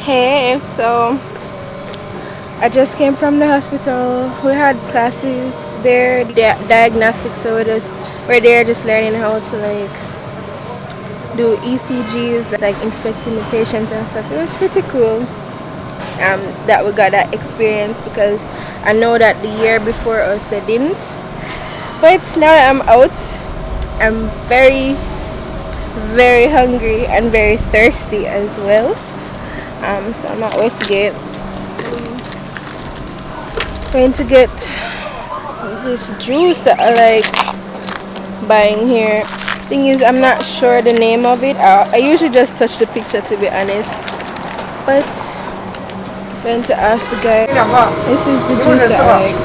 Hey, so I just came from the hospital. We had classes there, diagnostics, so we're there just learning how to like do ECGs, like inspecting the patients and stuff. It was pretty cool that we got that experience because I know that the year before us they didn't. But now that I'm out, I'm very, very hungry and very thirsty as well. So I'm at Westgate. Going to get this juice that I like buying here. Thing is, I'm not sure the name of it. I usually just touch the picture to be honest. But I'm going to ask the guy. This is the juice that I like.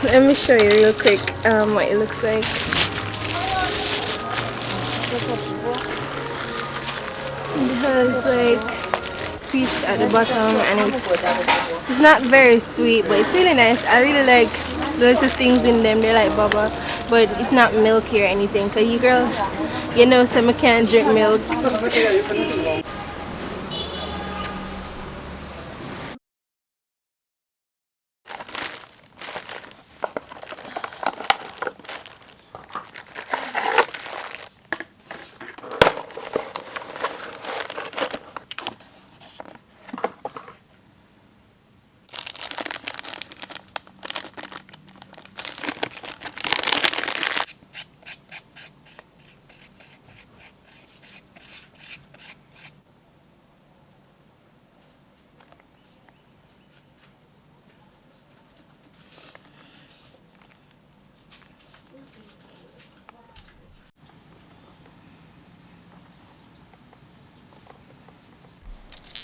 Let me show you real quick what it looks like. It has like speech at the bottom and it's not very sweet, but it's really nice. I really like lots of things in them. They're like baba, but it's not milky or anything. Cause you girl, you know, some can't drink milk.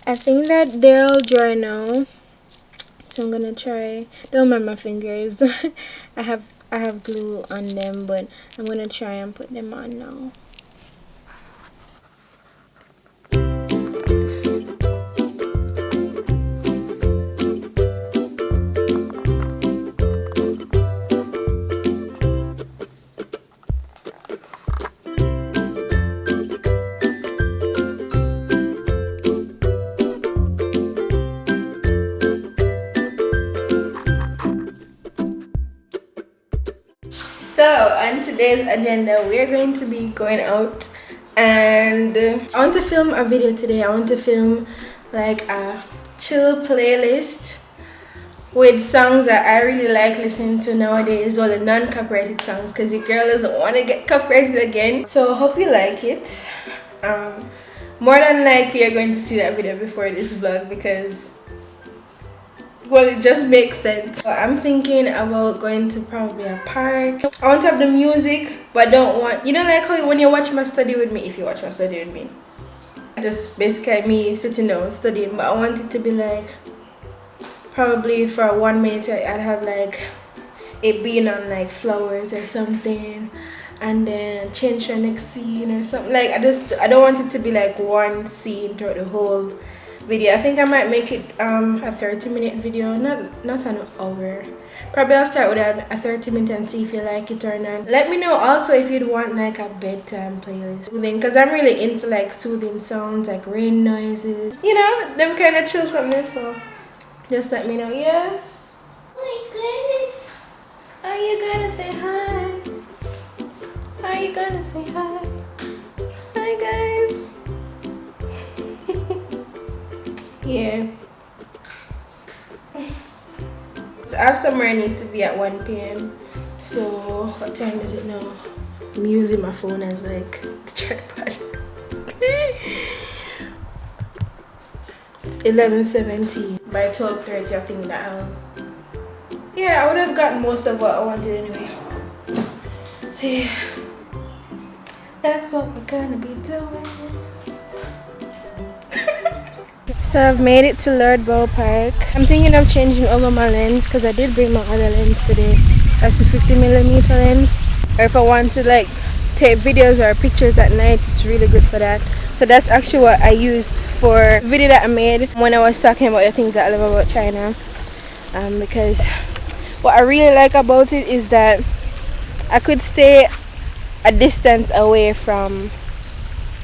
I think that they're all dry now, so I'm gonna try. Don't mind my fingers. I have glue on them, but I'm gonna try and put them on now. So on today's agenda, we're going to be going out, and I want to film a video today. I want to film like a chill playlist with songs that I really like listening to nowadays, well, the non-copyrighted songs, because your girl doesn't want to get copyrighted again. So I hope you like it. More than likely you're going to see that video before this vlog because, well, it just makes sense. So I'm thinking about going to probably a park. I want to have the music, but I don't want, you know, like how when you watch my study with me, if you watch my study with me, just basically me sitting down studying, but I want it to be like, probably for 1 minute I'd have like it being on like flowers or something, and then change to the next scene or something. Like I don't want it to be like one scene throughout the whole video. I think I might make it a 30-minute video, not an hour. Probably I'll start with a 30-minute and see if you like it or not. Let me know also if you'd want like a bedtime playlist, because I'm really into like soothing sounds, like rain noises, you know, them kind of chill something. So just let me know. Yes. Oh my goodness. Are you gonna say hi? Are you gonna say hi? Hi guys. Yeah. So I have somewhere I need to be at 1 p.m. So what time is it now? I'm using my phone as like the tripod. It's 11:17. By 12:30 I think that I would have gotten most of what I wanted anyway. So yeah, that's what we're gonna be doing. So I've made it to Lord Bow Park. I'm thinking of changing over my lens because I did bring my other lens today. That's the 50mm lens. Or if I want to like take videos or pictures at night, it's really good for that. So that's actually what I used for the video that I made when I was talking about the things that I love about China. Because what I really like about it is that I could stay a distance away from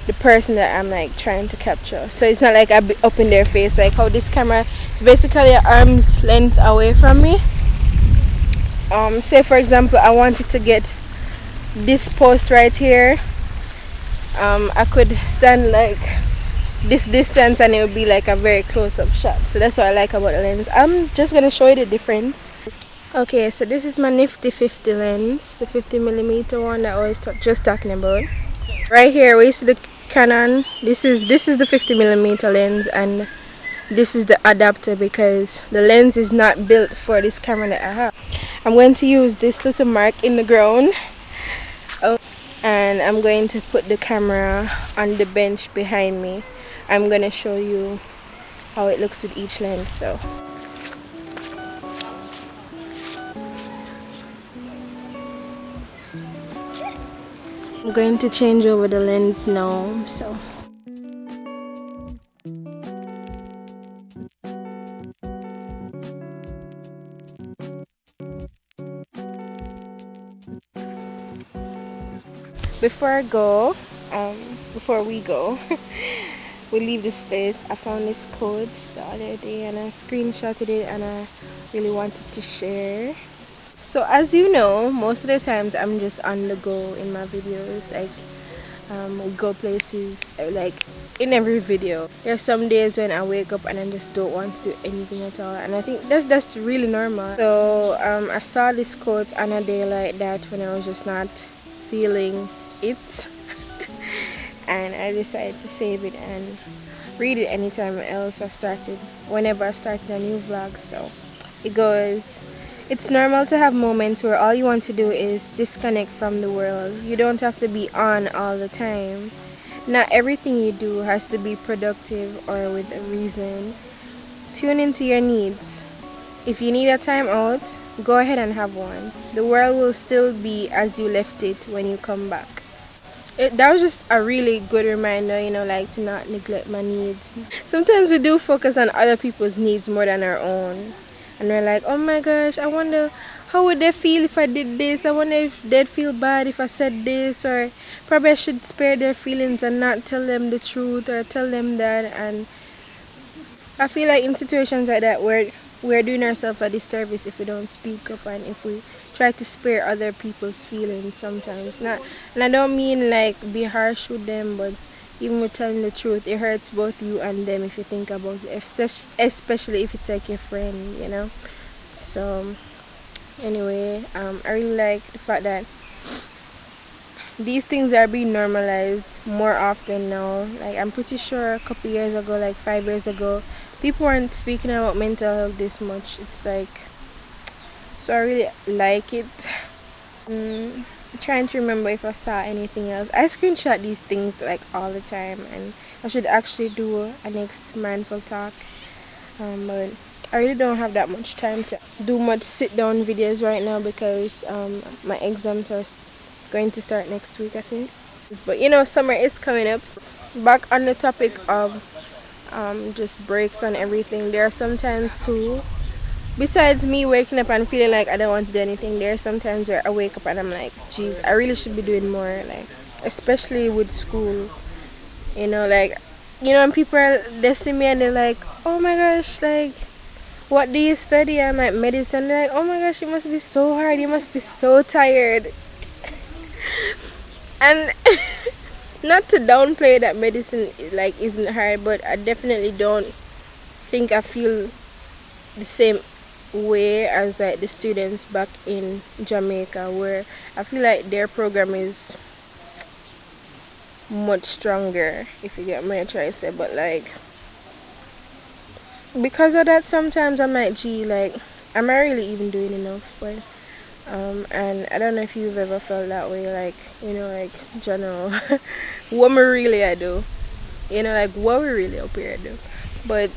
the person that I'm like trying to capture. So it's not like I be up in their face, like how this camera is basically an arm's length away from me. Say for example I wanted to get this post right here, I could stand like this distance and it would be like a very close-up shot. So that's what I like about the lens. I'm just gonna show you the difference. Okay, so this is my nifty 50 lens, the 50mm one that I was just talking about. Right here we see the Canon. This is the 50mm lens, and this is the adapter because the lens is not built for this camera that I have. I'm going to use this little mark in the ground, and I'm going to put the camera on the bench behind me. I'm going to show you how it looks with each lens. So I'm going to change over the lens now. So before we go we leave this place, I found this quote the other day and I screenshotted it and I really wanted to share. So as you know, most of the times I'm just on the go in my videos, like we go places like in every video. There are some days when I wake up and I just don't want to do anything at all, and I think that's really normal. So I saw this quote on a day like that when I was just not feeling it and I decided to save it and read it anytime else whenever I started a new vlog. So it goes, it's normal to have moments where all you want to do is disconnect from the world. You don't have to be on all the time. Not everything you do has to be productive or with a reason. Tune into your needs. If you need a time out, go ahead and have one. The world will still be as you left it when you come back. That was just a really good reminder, you know, like to not neglect my needs. Sometimes we do focus on other people's needs more than our own. And we're like, oh my gosh, I wonder how would they feel if I did this? I wonder if they'd feel bad if I said this, or probably I should spare their feelings and not tell them the truth or tell them that. And I feel like in situations like that we're doing ourselves a disservice if we don't speak up and if we try to spare other people's feelings sometimes. And I don't mean like be harsh with them, but even with telling the truth, it hurts both you and them if you think about it, especially if it's like your friend, you know. So anyway, I really like the fact that these things are being normalized more often now. Like I'm pretty sure a couple years ago, like 5 years ago, people weren't speaking about mental health this much. It's like, so I really like it. I'm trying to remember if I saw anything else. I screenshot these things like all the time, and I should actually do a next mindful talk, but I really don't have that much time to do much sit down videos right now because my exams are going to start next week, I think. But you know, summer is coming up. Back on the topic of just breaks and everything, there are sometimes too, besides me waking up and feeling like I don't want to do anything, there are sometimes where I wake up and I'm like, geez, I really should be doing more, like especially with school, you know, like, you know, when people they see me and they're like, oh my gosh, like, what do you study? I'm like, medicine. They're like, oh my gosh, it must be so hard, you must be so tired. And not to downplay that medicine like isn't hard, but I definitely don't think I feel the same way as like the students back in Jamaica, where I feel like their program is much stronger, if you get my try to say. But like because of that, sometimes I'm like, gee, like, am I really even doing enough? But and I don't know if you've ever felt that way, like, you know, like, general what me really I do, you know, like what we really up here do. But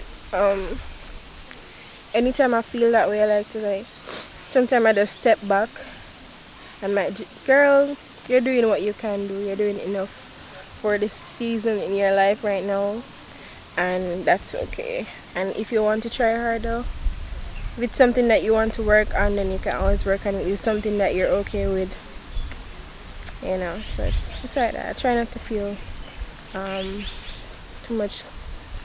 anytime I feel that way, I like to, like, sometimes I just step back and like, girl, you're doing what you can do, you're doing enough for this season in your life right now, and that's okay. And if you want to try harder, if it's something that you want to work on, then you can always work on it. It's something that you're okay with, you know. So it's like that. I try not to feel too much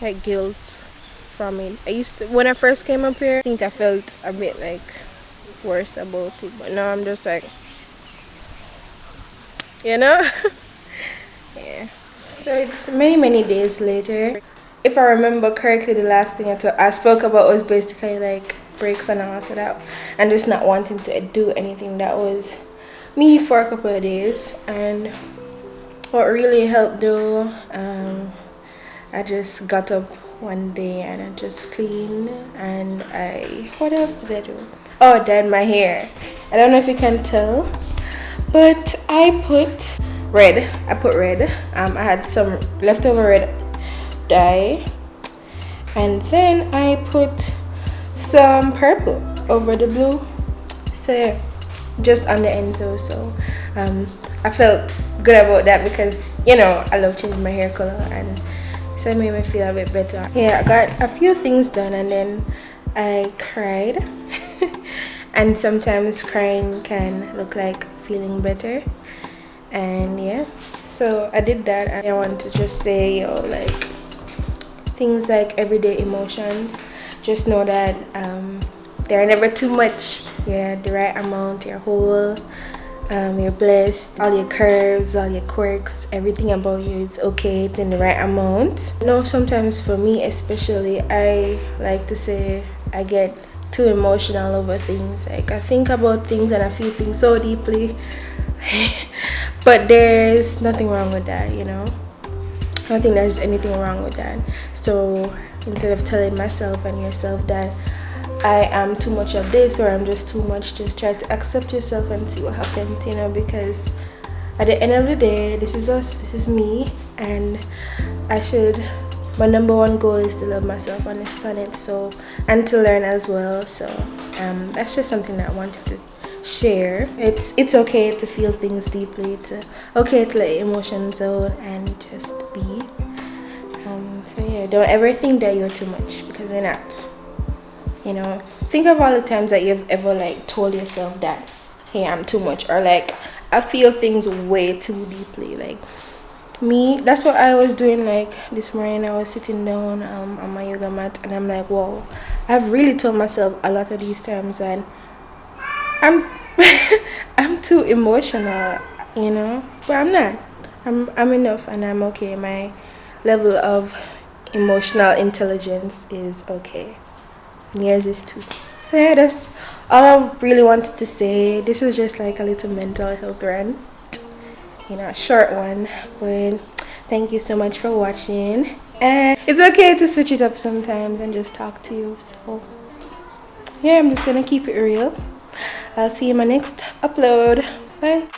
like guilt from it. I used to, when I first came up here, I think I felt a bit like worse about it, but now I'm just like, you know. Yeah. So it's many days later. If I remember correctly, the last thing I spoke about was basically like breaks and all, so that and just not wanting to do anything. That was me for a couple of days. And what really helped though, I just got up one day and I just cleaned, and what else did I do? Oh, dyed my hair. I don't know if you can tell, but I put red. I had some leftover red dye, and then I put some purple over the blue, so yeah, just on the ends also. I felt good about that because, you know, I love changing my hair color, and so it made me feel a bit better. Yeah, I got a few things done and then I cried. And sometimes crying can look like feeling better, and yeah, so I did that. And I want to just say, yo, like, things like everyday emotions, just know that they're never too much. You're the right amount, you're whole, you're blessed. All your curves, all your quirks, everything about you, it's okay, it's in the right amount. You know, sometimes for me especially, I like to say I get too emotional over things. Like, I think about things and I feel things so deeply. But there's nothing wrong with that, you know. I don't think there's anything wrong with that. So instead of telling myself and yourself that I am too much of this or I'm just too much, just try to accept yourself and see what happens, you know, because at the end of the day, this is us, this is me, and my number one goal is to love myself on this planet, so, and to learn as well. So that's just something that I wanted to share. It's okay to feel things deeply, it's okay to let emotions out and just be. So yeah, don't ever think that you're too much, because you're not. You know, think of all the times that you've ever like told yourself that, hey, I'm too much, or like, I feel things way too deeply. Like me, that's what I was doing. Like this morning I was sitting down on my yoga mat, and I'm like, whoa, I've really told myself a lot of these times and I'm I'm too emotional, you know, but I'm not. I'm enough and I'm okay. My level of emotional intelligence is okay. And yours is too. So yeah, that's all I really wanted to say. This is just like a little mental health rant, you know, a short one, but thank you so much for watching. And it's okay to switch it up sometimes and just talk to you. So yeah, I'm just gonna keep it real. I'll see you in my next upload. Bye.